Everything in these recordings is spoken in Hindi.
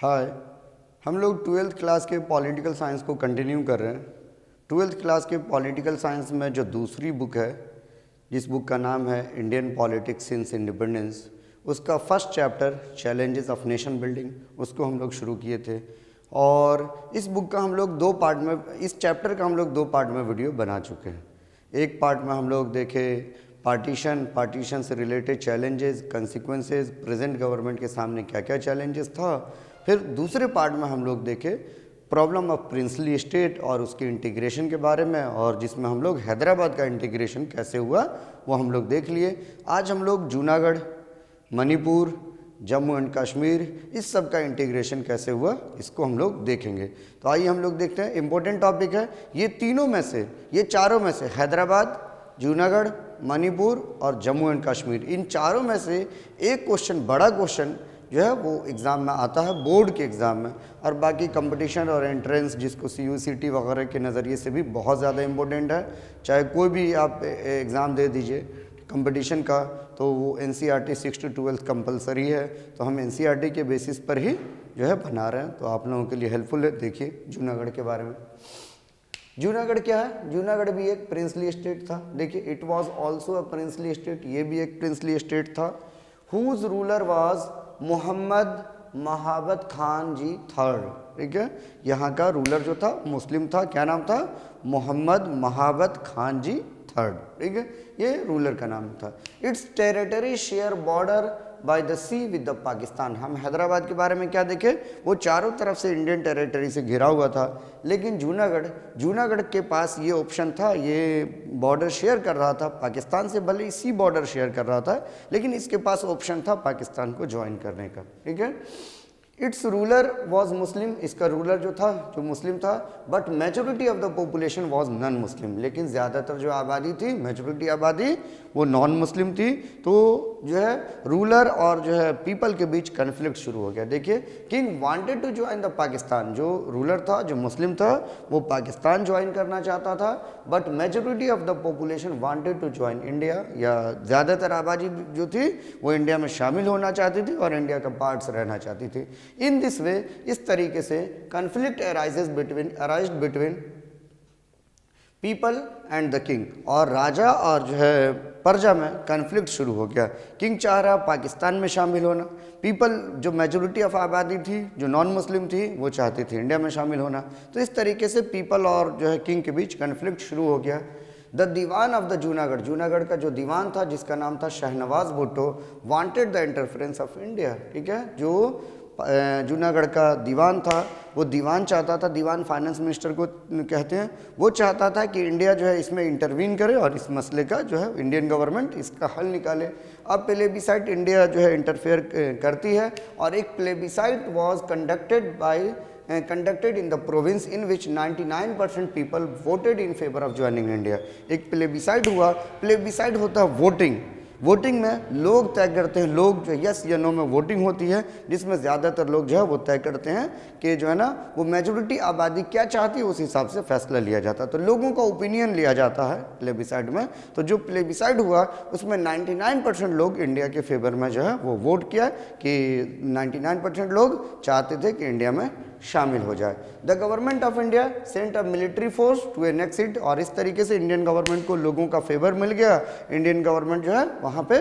हाय। हम लोग ट्वेल्थ क्लास के पॉलिटिकल साइंस को कंटिन्यू कर रहे हैं। ट्वेल्थ क्लास के पॉलिटिकल साइंस में जो दूसरी बुक है, जिस बुक का नाम है इंडियन पॉलिटिक्स सिंस इंडिपेंडेंस, उसका first chapter challenges of nation building, उसको हम लोग शुरू किए थे। और इस बुक का हम लोग दो पार्ट में, इस चैप्टर का हम लोग दो पार्ट में वीडियो बना चुके हैं। एक पार्ट में हम लोग देखे पार्टीशन से related challenges, consequences, present government के सामने क्या क्या चैलेंजेस था। फिर दूसरे पार्ट में हम लोग देखे प्रॉब्लम ऑफ प्रिंसली स्टेट और उसके इंटीग्रेशन के बारे में, और जिसमें हम लोग हैदराबाद का इंटीग्रेशन कैसे हुआ वो हम लोग देख लिए। आज हम लोग जूनागढ़, मणिपुर, जम्मू एंड कश्मीर, इस सब का इंटीग्रेशन कैसे हुआ इसको हम लोग देखेंगे। तो आइए हम लोग देखते हैं। इम्पोर्टेंट टॉपिक है ये तीनों में से, ये चारों में से, हैदराबाद, जूनागढ़, मणिपुर और जम्मू एंड कश्मीर, इन चारों में से एक क्वेश्चन, बड़ा क्वेश्चन जो है वो एग्ज़ाम में आता है, बोर्ड के एग्ज़ाम में। और बाकी कंपटीशन और एंट्रेंस, जिसको CUCT वगैरह के नज़रिए से भी बहुत ज़्यादा इम्पोर्टेंट है। चाहे कोई भी आप एग्ज़ाम दे दीजिए कंपटीशन का, तो वो NCERT 6 to 12 कंपलसरी है। तो हम NCERT के बेसिस पर ही जो है बना रहे हैं, तो आप लोगों के लिए हेल्पफुल है। देखिए जूनागढ़ के बारे में। जूनागढ़ क्या है? जूनागढ़ भी एक प्रिंसली स्टेट था। देखिए, it was also a princely state, ये भी एक प्रिंसली स्टेट था। Whose ruler was Mohammad Mahabat Khan ji third. ठीक है, यहाँ का रूलर जो था मुस्लिम था। क्या नाम था? मोहम्मद महाबत खान जी थर्ड। ठीक है, ये रूलर का नाम था। Its territory share border by the sea with the Pakistan. हम हैदराबाद के बारे में क्या देखे? वो चारों तरफ से इंडियन टेरिटरी से घिरा हुआ था। लेकिन जूनागढ़ के पास ये ऑप्शन था, ये बॉर्डर शेयर कर रहा था पाकिस्तान से, भले इसी बॉर्डर शेयर कर रहा था, लेकिन इसके पास ऑप्शन था पाकिस्तान को ज्वाइन करने का। ठीक है, इट्स रूलर वॉज मुस्लिम, इसका रूलर जो था जो मुस्लिम था, but majority of the population was non Muslim. लेकिन ज़्यादातर जो आबादी थी, मेजोरिटी आबादी, वो नॉन मुस्लिम थी। तो जो है रूलर और जो है पीपल के बीच कन्फ्लिक्ट शुरू हो गया। देखिए, king wanted to join the Pakistan, जो रूलर था, जो मुस्लिम था, वो पाकिस्तान ज्वाइन करना चाहता था, but majority of the population wanted to join India, या ज़्यादातर आबादी जो थी वो इंडिया में शामिल होना चाहती थी और इंडिया का पार्ट्स रहना चाहती थी। इन दिस वे, इस तरीके से conflict arise between people and the king, और राजा और जो है प्रजा में कन्फ्लिक्ट शुरू हो गया। किंग चाह रहा पाकिस्तान में शामिल होना, पीपल जो मेजोरिटी ऑफ आबादी थी, जो नॉन मुस्लिम थी, वो चाहती थी इंडिया में शामिल होना। तो इस तरीके से पीपल और जो है किंग के बीच कन्फ्लिक्ट शुरू हो गया। The Diwan of the Junagadh का जो दीवान था, जिसका नाम था Shahnawaz Bhutto, wanted the interference of India. ठीक है, जो जूनागढ़ का दीवान था, वो दीवान चाहता था, दीवान फाइनेंस मिनिस्टर को कहते हैं, वो चाहता था कि इंडिया जो है इसमें इंटरवीन करे और इस मसले का जो है इंडियन गवर्नमेंट इसका हल निकाले। अब प्लेबिसाइट इंडिया जो है इंटरफेयर करती है, और एक plebiscite was conducted in the province in which 99% people voted in favor of joining India। एक प्लेबिसाइट हुआ। प्लेबिसाइट होता है वोटिंग में लोग तय करते हैं, लोग जो यस या नो में वोटिंग होती है, जिसमें ज़्यादातर लोग जो है वो तय करते हैं कि जो है ना वो मेजोरिटी आबादी क्या चाहती है, उस हिसाब से फैसला लिया जाता है। तो लोगों का ओपिनियन लिया जाता है प्लेबिसाइड में। तो जो प्लेबिसाइड हुआ उसमें 99% लोग इंडिया के फेवर में जो है वो वोट किया, कि 99% लोग चाहते थे कि इंडिया में शामिल हो जाए। The government of India sent a military force to annex it, और इस तरीके से इंडियन गवर्नमेंट को लोगों का फेवर मिल गया। इंडियन गवर्नमेंट जो है वहाँ पे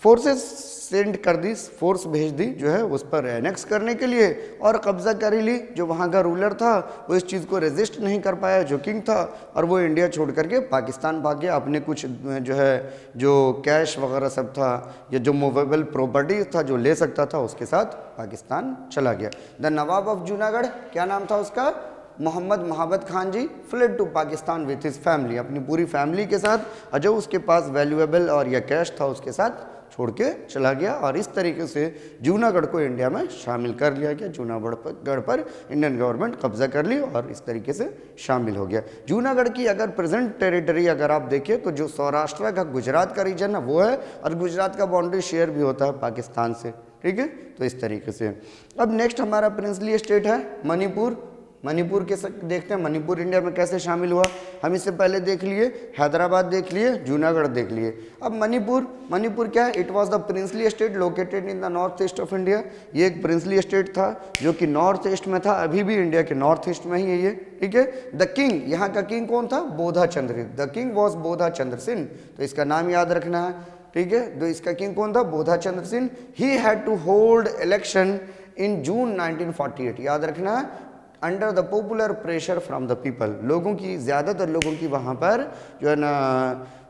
फोर्सेस सेंड कर दी, फोर्स भेज दी जो है उस पर एनेक्स करने के लिए, और कब्जा कर ली। जो वहाँ का रूलर था वो इस चीज़ को रेजिस्ट नहीं कर पाया, जो किंग था, और वो इंडिया छोड़ करके पाकिस्तान भाग गया। अपने कुछ जो है जो कैश वगैरह सब था, या जो मूवेबल प्रॉपर्टी था जो ले सकता था, उसके साथ पाकिस्तान चला गया। द नवाब ऑफ जूनागढ़, क्या नाम था उसका? Mohammad Mahabat Khan ji, fled to Pakistan with his family, अपनी पूरी फैमिली के साथ, और जो उसके पास वैल्यूएबल और या कैश था उसके साथ छोड़ के चला गया। और इस तरीके से जूनागढ़ को इंडिया में शामिल कर लिया गया। जूनागढ़ पर इंडियन गवर्नमेंट कब्जा कर ली और इस तरीके से शामिल हो गया। जूनागढ़ की अगर प्रेजेंट टेरिटरी अगर आप देखें तो जो सौराष्ट्र का गुजरात का रीजन है वो है, और गुजरात का बाउंड्री शेयर भी होता है पाकिस्तान से। ठीक है, तो इस तरीके से। अब नेक्स्ट हमारा प्रिंसली स्टेट है मणिपुर। मणिपुर के देखते हैं मणिपुर इंडिया में कैसे शामिल हुआ। हम इससे पहले देख लिए हैदराबाद, देख लिए जूनागढ़, देख लिए। अब मणिपुर क्या है? It was the princely state located in the north east of India. ये एक प्रिंसली स्टेट था जो कि नॉर्थ ईस्ट में था, अभी भी इंडिया के नॉर्थ ईस्ट में ही है ये, ठीक है। द किंग, यहाँ का किंग कौन था? बोधा चंद्र। द किंग वॉज बोधा चंद्र सिंह, तो इसका नाम याद रखना है, ठीक है। तो इसका किंग कौन था? Bodha Chandra Singh. He had to hold election in June 1948, याद रखना है, under the popular pressure from the people. लोगों की, ज़्यादातर लोगों की वहाँ पर जो है ना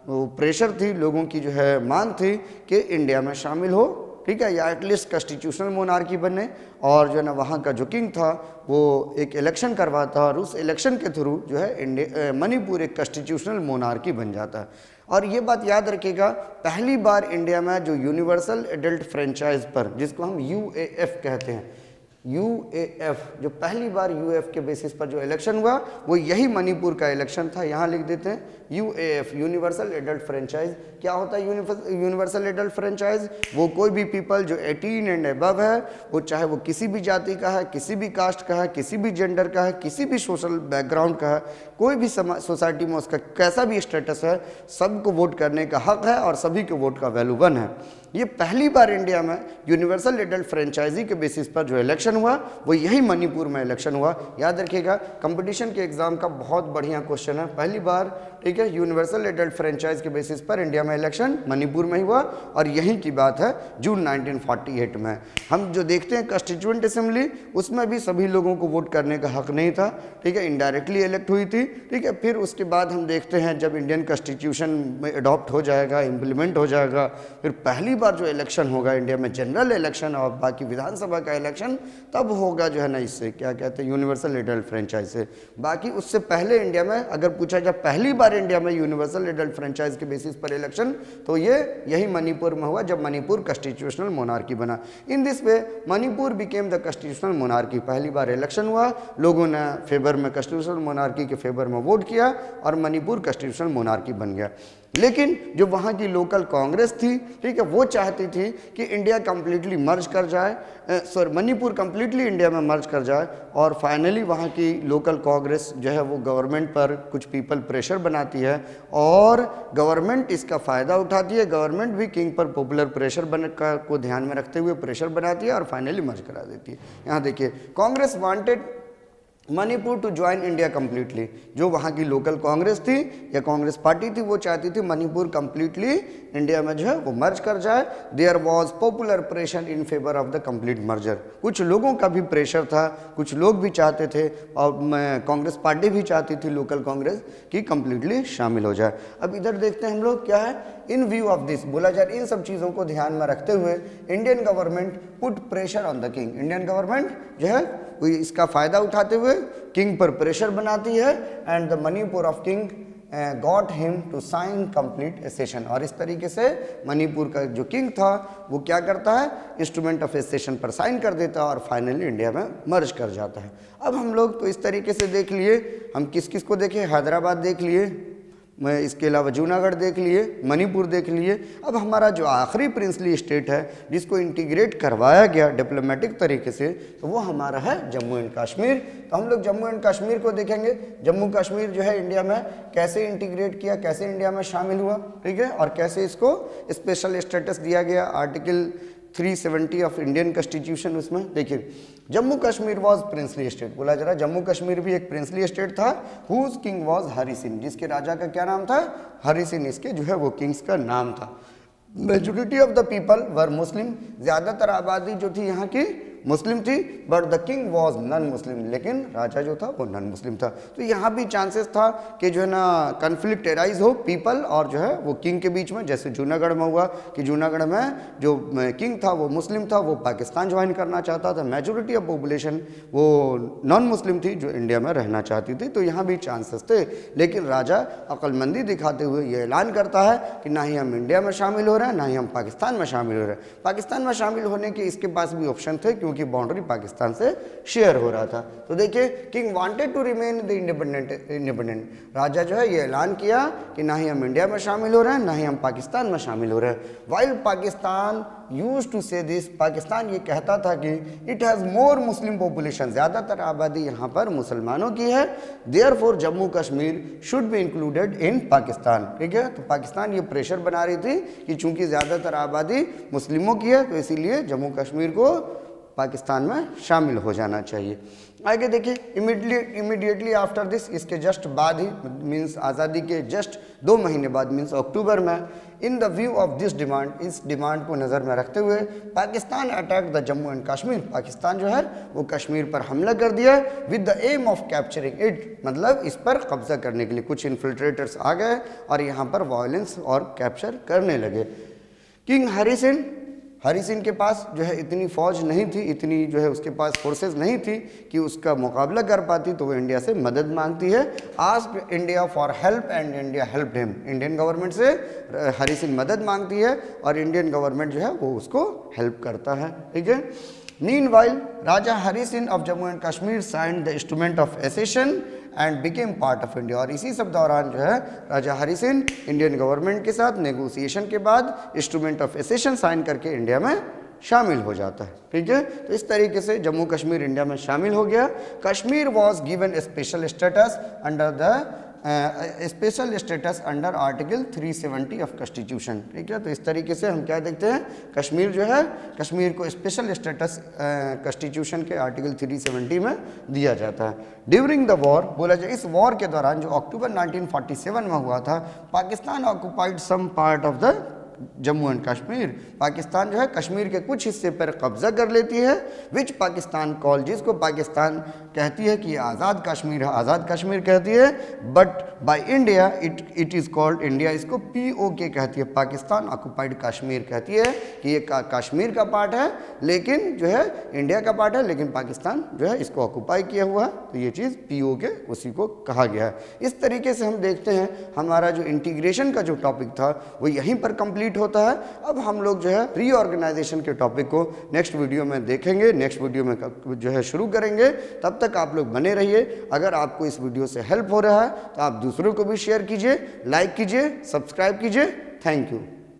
वो प्रेशर थी, लोगों की जो है मांग थी कि इंडिया में शामिल हो, ठीक है, या एटलीस्ट कॉन्स्टिट्यूशनल मोनार्की बने। और जो है ना वहाँ का जो किंग था वो एक इलेक्शन करवाता और उस इलेक्शन के थ्रू जो है मणिपुर एक कॉन्स्टिट्यूशनल मोनार्की बन जाता है। और ये बात याद रखिएगा, पहली बार इंडिया में जो यूनिवर्सल एडल्ट फ्रेंचाइज पर, जिसको हम यूएएफ कहते हैं, यूएएफ, जो पहली बार यूएएफ के बेसिस पर जो इलेक्शन हुआ वो यही मणिपुर का इलेक्शन था। यहाँ लिख देते हैं यूएएफ, यूनिवर्सल एडल्ट फ्रेंचाइज। क्या होता है यूनिवर्सल एडल्ट फ्रेंचाइज? वो कोई भी पीपल जो 18 एंड अबव है, वो चाहे वो किसी भी जाति का है, किसी भी कास्ट का है, किसी भी जेंडर का है, किसी भी सोशल बैकग्राउंड का है, कोई भी सोसाइटी में उसका कैसा भी स्टेटस है, सबको वोट करने का हक है और सभी के वोट का वैल्यू 1 है। ये पहली बार इंडिया में यूनिवर्सल एडल्ट फ्रेंचाइजी के बेसिस पर जो इलेक्शन हुआ वो यही मणिपुर में इलेक्शन हुआ। याद रखिएगा, कंपटीशन के एग्जाम का बहुत बढ़िया क्वेश्चन है। पहली बार, ठीक है, यूनिवर्सल एडल्ट फ्रेंचाइज के बेसिस पर इंडिया में इलेक्शन मणिपुर में ही हुआ और यहीं की बात है जून 1948 में। हम जो देखते हैं कॉन्स्टिट्यूएंट असेंबली, उसमें भी सभी लोगों को वोट करने का हक नहीं था, ठीक है, इनडायरेक्टली इलेक्ट हुई थी, ठीक है। फिर उसके बाद हम देखते हैं जब इंडियन कॉन्स्टिट्यूशन में अडॉप्ट हो जाएगा, इम्प्लीमेंट हो जाएगा, फिर पहली बार जो इलेक्शन होगा इंडिया में जनरल इलेक्शन और बाकी विधानसभा का इलेक्शन, तब होगा जो है ना, इससे क्या कहते हैं, यूनिवर्सल एडल्ट फ्रेंचाइज से। बाकी उससे पहले इंडिया में अगर पूछा जाए पहली बार इंडिया में यूनिवर्सल एडल्ट फ्रेंचाइज के बेसिस पर इलेक्शन, तो ये यही मणिपुर में हुआ जब मणिपुर कॉन्स्टिट्यूशनल मोनार्की बना। In this way Manipur became the constitutional monarchy. पहली बार इलेक्शन हुआ, लोगों ने फेवर में कॉन्स्टिट्यूशनल मोनार्की के फेवर में वोट किया और मणिपुर कॉन्स्टिट्यूशनल मोनार्की बन गया। लेकिन जो वहाँ की लोकल कांग्रेस थी, ठीक है, वो चाहती थी कि इंडिया कंप्लीटली मर्ज कर जाए, मणिपुर कंप्लीटली इंडिया में मर्ज कर जाए। और फाइनली वहाँ की लोकल कांग्रेस जो है वो गवर्नमेंट पर कुछ पीपल प्रेशर बनाती है और गवर्नमेंट इसका फ़ायदा उठाती है। गवर्नमेंट भी किंग पर पॉपुलर प्रेशर को ध्यान में रखते हुए प्रेशर बनाती है और फाइनली मर्ज करा देती है। यहाँ देखिए, Congress wanted Manipur to join India completely. जो वहाँ की लोकल कांग्रेस थी या कांग्रेस पार्टी थी, वो चाहती थी मणिपुर कम्प्लीटली इंडिया में जो है वो मर्ज कर जाए। There was popular pressure in favour of the complete merger. कुछ लोगों का भी प्रेशर था, कुछ लोग भी चाहते थे और कांग्रेस पार्टी भी चाहती थी लोकल कांग्रेस कि कम्प्लीटली शामिल हो जाए। अब इधर देखते हैं हम लोग क्या है, इन व्यू ऑफ दिस, बोला जाए इन सब चीज़ों को ध्यान में रखते हुए Indian government put pressure on the king. Indian government जो है इसका फ़ायदा उठाते हुए किंग पर प्रेशर बनाती है and the Manipur of king got him to sign complete accession. और इस तरीके से मणिपुर का जो किंग था वो क्या करता है, इंस्ट्रूमेंट ऑफ एसेशन पर साइन कर देता है और फाइनली इंडिया में मर्ज कर जाता है। अब हम लोग तो इस तरीके से देख लिए, हम किस किस को देखे, हैदराबाद देख लिए, मैं इसके अलावा जूनागढ़ देख लिए, मणिपुर देख लिए। अब हमारा जो आखिरी प्रिंसली स्टेट है जिसको इंटीग्रेट करवाया गया डिप्लोमेटिक तरीके से, तो वो हमारा है जम्मू एंड कश्मीर। तो हम लोग जम्मू एंड कश्मीर को देखेंगे। जम्मू कश्मीर जो है इंडिया में कैसे इंटीग्रेट किया, कैसे इंडिया में शामिल हुआ, ठीक है, और कैसे इसको स्पेशल स्टेटस दिया गया आर्टिकल 370 ऑफ इंडियन कॉन्स्टिट्यूशन। उसमें देखिए, Jammu Kashmir was princely state. बोला जरा, जम्मू कश्मीर भी एक प्रिंसली स्टेट था। Whose king was Hari Singh, जिसके राजा का क्या नाम था, हरि सिंह, इसके जो है वो किंग्स का नाम था। Majority of the people were Muslim, ज़्यादातर आबादी जो थी यहाँ की मुस्लिम थी, but the king was non Muslim, लेकिन राजा जो था वो नॉन मुस्लिम था। तो यहाँ भी चांसेस था कि जो है ना कन्फ्लिक्ट एराइज हो पीपल और जो है वो किंग के बीच में, जैसे जूनागढ़ में हुआ कि जूनागढ़ में जो किंग था वो मुस्लिम था, वो पाकिस्तान ज्वाइन करना चाहता था। मेजोरिटी ऑफ पॉपुलेशन वो नॉन मुस्लिम थी जो इंडिया में रहना चाहती थी। तो यहाँ भी चांसेस थे, लेकिन राजा अक्लमंदी दिखाते हुए ये ऐलान करता है कि ना ही हम इंडिया में शामिल हो रहे हैं, ना ही हम पाकिस्तान में शामिल हो रहे हैं। पाकिस्तान में शामिल होने के इसके पास भी ऑप्शन थे, क्योंकि क्योंकि बाउंड्री पाकिस्तान से शेयर हो रहा था। तो देखिए, king wanted to remain the independent. राजा जो है ये ऐलान किया कि ना ही हम इंडिया में शामिल हो रहे हैं, ना ही हम पाकिस्तान में शामिल हो रहे हैं। वाइल पाकिस्तान यूज टू से दिस, पाकिस्तान ये कहता था कि it has more Muslim population, ज़्यादातर आबादी यहाँ पर मुसलमानों की है, therefore Jammu Kashmir should be included in Pakistan. ठीक है, तो पाकिस्तान ये प्रेशर बना रही थी कि चूंकि ज़्यादातर आबादी मुस्लिमों की है तो इसीलिए जम्मू कश्मीर को पाकिस्तान में शामिल हो जाना चाहिए। आगे देखिए, इमीडिएटली आफ्टर दिस, इसके जस्ट बाद ही, मीन्स आज़ादी के जस्ट 2 महीने बाद, मीन्स अक्टूबर में, in the view of this demand, इस डिमांड को नज़र में रखते हुए Pakistan attack the Jammu and Kashmir, Pakistan जो है वो कश्मीर पर हमला कर दिया with the aim of capturing it, मतलब इस पर कब्जा करने के लिए कुछ इन्फिल्ट्रेटर्स आ गए और यहाँ पर वायलेंस और कैप्चर करने लगे। किंग हरी सिंह के पास जो है इतनी फौज नहीं थी, इतनी जो है उसके पास फोर्सेस नहीं थी कि उसका मुकाबला कर पाती, तो वो इंडिया से मदद मांगती है। Asked India for help and India helped him, Indian government से हरी सिंह मदद मांगती है और इंडियन गवर्नमेंट जो है वो उसको हेल्प करता है। ठीक है, meanwhile raja Hari Singh of Jammu and Kashmir signed the instrument of accession and became part of India, और इसी सब दौरान जो है राजा हरी सिंह इंडियन गवर्नमेंट के साथ नेगोशिएशन के बाद इंस्ट्रूमेंट ऑफ एसेशन साइन करके इंडिया में शामिल हो जाता है। ठीक है, तो इस तरीके से जम्मू कश्मीर इंडिया में शामिल हो गया। Kashmir was given special status under the special status under article 370 of constitution. ठीक है, तो इस तरीके से हम क्या देखते हैं, कश्मीर जो है, कश्मीर को स्पेशल स्टेटस कॉन्स्टिट्यूशन के आर्टिकल 370 में दिया जाता है। ड्यूरिंग द वॉर, बोला जाए इस वॉर के दौरान जो अक्टूबर 1947 में हुआ था, Pakistan occupied some part of the Jammu and Kashmir, Pakistan जो है कश्मीर के कुछ हिस्से पर कब्जा कर लेती है, विच पाकिस्तान कॉल, जिसको पाकिस्तान कहती है कि ये आज़ाद कश्मीर है, आज़ाद कश्मीर कहती है, but by India it is called, India इसको POK कहती है, पाकिस्तान ऑक्युपाइड कश्मीर कहती है कि ये कश्मीर का पार्ट है, लेकिन जो है इंडिया का पार्ट है, लेकिन पाकिस्तान जो है इसको ऑक्युपाई किया हुआ है, तो ये चीज़ POK उसी को कहा गया है। इस तरीके से हम देखते हैं हमारा जो इंटीग्रेशन का जो टॉपिक था वो यहीं पर कंप्लीट होता है। अब हम लोग जो है रीऑर्गेनाइजेशन के टॉपिक को नेक्स्ट वीडियो में देखेंगे, नेक्स्ट वीडियो में जो है शुरू करेंगे। तब तक आप लोग बने रहिए। अगर आपको इस वीडियो से हेल्प हो रहा है तो आप दूसरों को भी शेयर कीजिए, लाइक कीजिए, सब्सक्राइब कीजिए। Thank you.